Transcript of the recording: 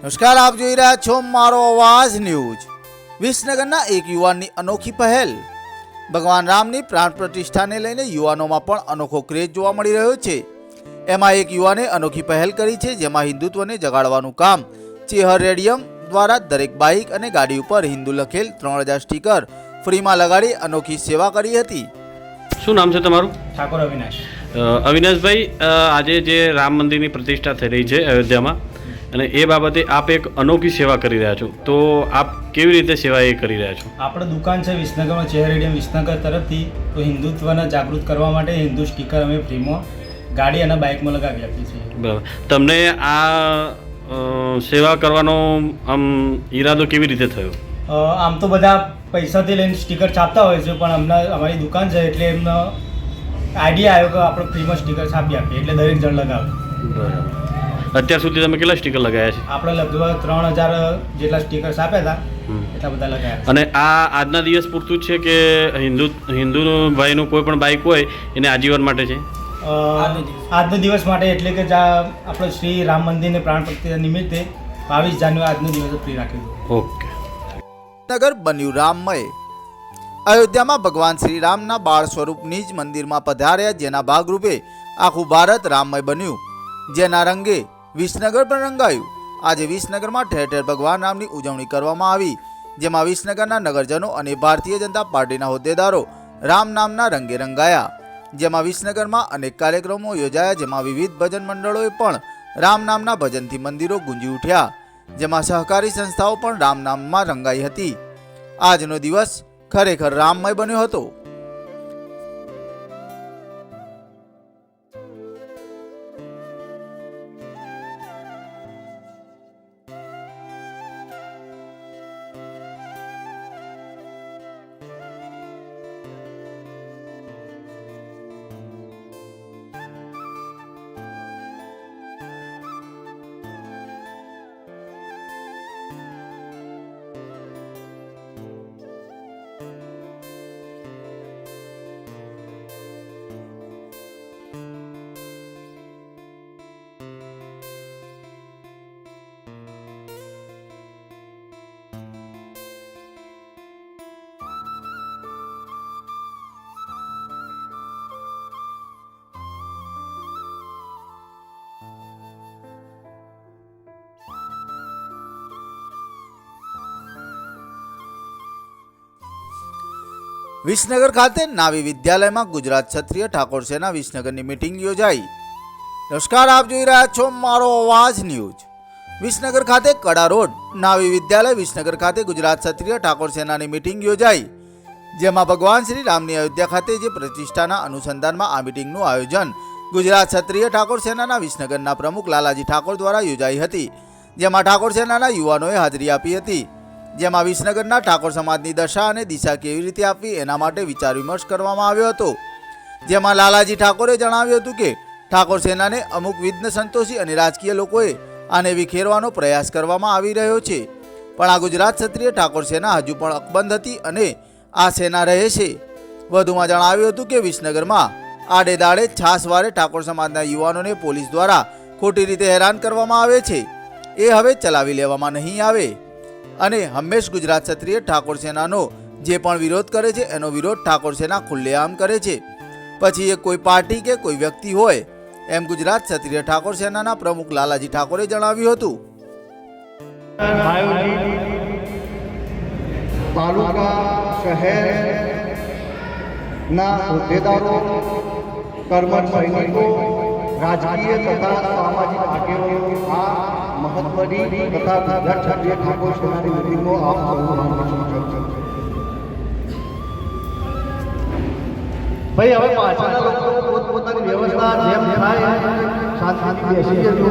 નમસ્કાર, આપ જોઈ રહ્યા છો મારો અવાજ ન્યૂઝ। વિસનગરના એક યુવાનની અનોખી પહેલ। ભગવાન રામની પ્રાણ પ્રતિષ્ઠાને લઈને યુવાનોમાં પણ અનોખો ક્રેઝ જોવા મળી રહ્યો છે। એમાં એક યુવાને અનોખી પહેલ કરી છે, જેમાં હિન્દુત્વને જગાડવાનું કામ ચેહર રેડિયમ દ્વારા દરેક બાઇક અને ગાડી ઉપર હિન્દુ લખેલ 3000 સ્ટીકર ફ્રીમાં લગાડી અનોખી સેવા કરી હતી। શું નામ છે તમારું? ઠાકોર અવિનાશ। અવિનાશભાઈ, આજે જે રામ મંદિરની પ્રતિષ્ઠા થઈ રહી છે અયોધ્યામાં, અને એ બાબતે આપ એક અનોખી સેવા કરી રહ્યા છો, તો આપ કેવી રીતે સેવા એ કરી રહ્યા છો? આપણે દુકાન છે વિસનગરમાં, ચેહર રેડિયમ વિસનગર તરફથી, તો હિન્દુત્વને જાગૃત કરવા માટે હિન્દુ સ્ટીકર અમે ફ્રીમાં ગાડી અને બાઇકમાં લગાવી આપીએ છીએ। બરાબર, તમને આ સેવા કરવાનો આમ ઈરાદો કેવી રીતે થયો? આમ તો બધા પૈસાથી લઈને સ્ટીકર છાપતા હોય છે, પણ હમણાં અમારી દુકાન છે એટલે એમનો આઈડિયા આવ્યો કે આપણે ફ્રીમાં સ્ટીકર છાપી આપીએ, એટલે દરેક જણ લગાવે। બરાબર, અત્યાર સુધી તમે કેટલા સ્ટીકર લગાવ્યા છે? આપણે લગભગ 3000 જેટલા સ્ટીકર છાપ્યા હતા, એટલા બધા લગાવ્યા। અને આ આજના દિવસ પૂરતું જ છે કે હિન્દુ ભાઈનું કોઈ પણ બાઇક હોય એને આજીવન માટે છે? આજનો દિવસ માટે, એટલે કે આપણે શ્રી રામ મંદિરને પ્રાણ પ્રતિષ્ઠા નિમિત્તે 22 જાન્યુઆરી આજનો દિવસ ફ્રી રાખ્યું હતું। ઓકે। નગર બન્યું રામમય। અયોધ્યામાં ભગવાન શ્રી રામના બાળ સ્વરૂપ નિજ મંદિરમાં પધાર્યા, જેના ભાગરૂપે આખું ભારત રામમય બન્યું, જેના રંગે વિસનગર પણ રંગાયું। આજે વિસનગરમાં ઠેર ઠેર ભગવાન રામની ઉજવણી કરવામાં આવી, જેમાં વિસનગરના નગરજનો અને ભારતીય જનતા પાર્ટીના હોદ્દેદારો રામ નામના રંગે રંગાયા। જેમાં વિસનગરમાં અનેક કાર્યક્રમો યોજાયા, જેમાં વિવિધ ભજન મંડળોએ પણ રામ નામના ભજનથી મંદિરો ગુંજી ઉઠ્યા, જેમાં સહકારી સંસ્થાઓ પણ રામ નામમાં રંગાઈ હતી। આજનો દિવસ ખરેખર રામમય બન્યો હતો। વિસનગર ખાતે નાવી વિદ્યાલયમાં ગુજરાત ક્ષત્રિય ઠાકોર સેના વિસનગરની મીટિંગ યોજાઈ। નમસ્કાર, આપ જોઈ રહ્યા છો મારો અવાજ ન્યૂઝ। વિસનગર ખાતે કડા રોડ નાવી વિદ્યાલય વિસનગર ખાતે ગુજરાત ક્ષત્રિય ઠાકોર સેનાની મીટિંગ યોજાઈ, જેમાં ભગવાન શ્રી રામની અયોધ્યા ખાતે જે પ્રતિષ્ઠાના અનુસંધાનમાં આ મીટિંગનું આયોજન ગુજરાત ક્ષત્રિય ઠાકોર સેનાના વિસનગરના પ્રમુખ લાલાજી ઠાકોર દ્વારા યોજાઈ હતી, જેમાં ઠાકોર સેનાના યુવાનોએ હાજરી આપી હતી। જેમાં વિસનગરના ઠાકોર સમાજની દશા અને દિશા કેવી રીતે આપવી એના માટે વિચાર વિમર્શ કરવામાં આવ્યો હતો। જેમાં લાલાજી ઠાકોરે જણાવ્યું હતું કે ઠાકોર સેનાને અમુક વિઘ્ન સંતોષી અને રાજકીય લોકોએ આને વિખેરવાનો પ્રયાસ કરવામાં આવી રહ્યો છે, પણ આ ગુજરાત ક્ષત્રિય ઠાકોર સેના હજુ પણ અકબંધ હતી અને આ સેના રહે છે। વધુમાં જણાવ્યું હતું કે વિસનગરમાં આડે દાડે છાસવારે ઠાકોર સમાજના યુવાનોને પોલીસ દ્વારા ખોટી રીતે હેરાન કરવામાં આવે છે, એ હવે ચલાવી લેવામાં નહીં આવે અને હંમેશ ગુજરાત ક્ષત્રિય ઠાકોર સેનાનો જે પણ વિરોધ કરે છે એનો વિરોધ ઠાકોર સેના ખુલ્લેઆમ કરે છે, પછી એ કોઈ પાર્ટી કે કોઈ વ્યક્તિ હોય, એમ ગુજરાત ક્ષત્રિય ઠાકોર સેનાના પ્રમુખ લાલાજી ઠાકોરે જણાવ્યું હતું। તાલુકા શહેરના હોદ્દેદારો, કર્મઠ સૈનિકો, રાજકીય તથા સામાજિક આગેવાનો આ મહત્વની તથા ગુજરાત ક્ષત્રિય ઠાકોર સેનાની મીટિંગમાં આપ સૌનું ભાઈ, હવે પાછળના લોકો પોતપોતાની વ્યવસ્થા જેમ થાય શાંતિથી બેસી જજો।